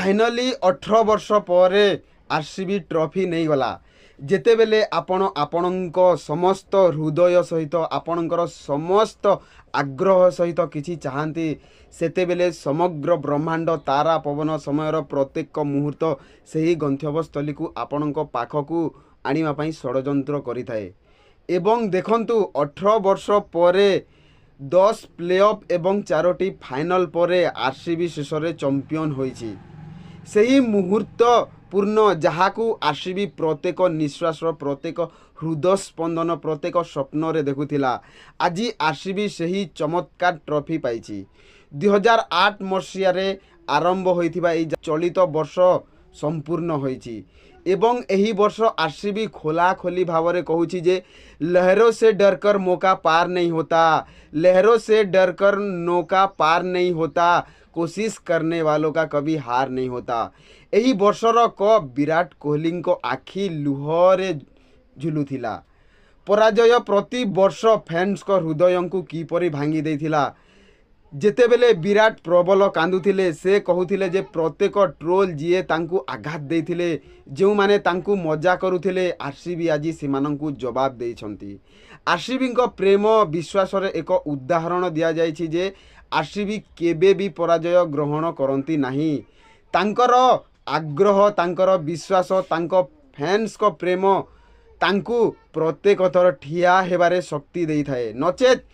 Finally 18 वर्ष पर RCB trophy नहीं गला जेतेबेले आपणक समस्त हृदय सहित आपणकर समस्त आग्रह सहित किछि चाहती सेतेबेले समग्र ब्रह्मांड तारा पवन समयर प्रत्येक मुहूर्त सही गंतव्यस्थली को आपणक पाखकू आनिबा पई षडयंत्र करिथाए। एवं देखंतु 18 वर्ष पर 10 प्लेऑफ एवं 4टी फाइनल पर आरसीबी शेष में चैंपियन होइछि। सही मुहूर्त पूर्ण जहाकू आरसीबी प्रत्येक निश्वास प्रत्येक हृदय स्पंदन प्रत्येक स्वप्न रे देखुथिला आज आरसीबी सही चमत्कार ट्रॉफी पाइछि। 2008 मसीह रे आरंभ होइथिबा ए चलित वर्ष संपूर्ण होइछि एवं एही वर्ष आरसीबी खोला खोली भावरे कहूछि जे लहरों से डरकर मौका पार नहीं होता, लहरों से डरकर नौका पार नहीं होता, कोशिश करने वालों का कभी हार नहीं होता। यही वर्षर कप विराट कोहली को आखि लुहरे झुलुथिला। पराजय प्रति वर्ष फैंस को हृदय को किपरि भांगी देथिला। जेतेबेले विराट प्रबल कांदुथिले से कहूथिले जे प्रत्येक ट्रोल जीए तांकू आघात देथिले जो माने तांकू मजा करुथिले आरसीबी आज सेमानंकू जवाब देइछंती। आरसीबी को प्रेम विश्वास रे एक उदाहरण दिया जायछि जे आरसीबी केबे भी पराजय ग्रहण करंती नाही। तांकर आग्रह तांकर विश्वास तांको फैंस को प्रेम तांकू प्रत्येक थर ठिया हेबारे शक्ति देइथाए। नचेत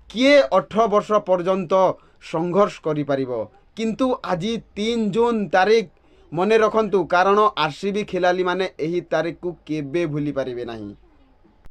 किए 18 वर्ष पर्यंत संघर्ष करि परिबो किंतु आज 3 जून तारीख मने रखंतु कारण आरसीबी खिलाड़ी माने एही तारीख को केबे भूली पारिबे नाही।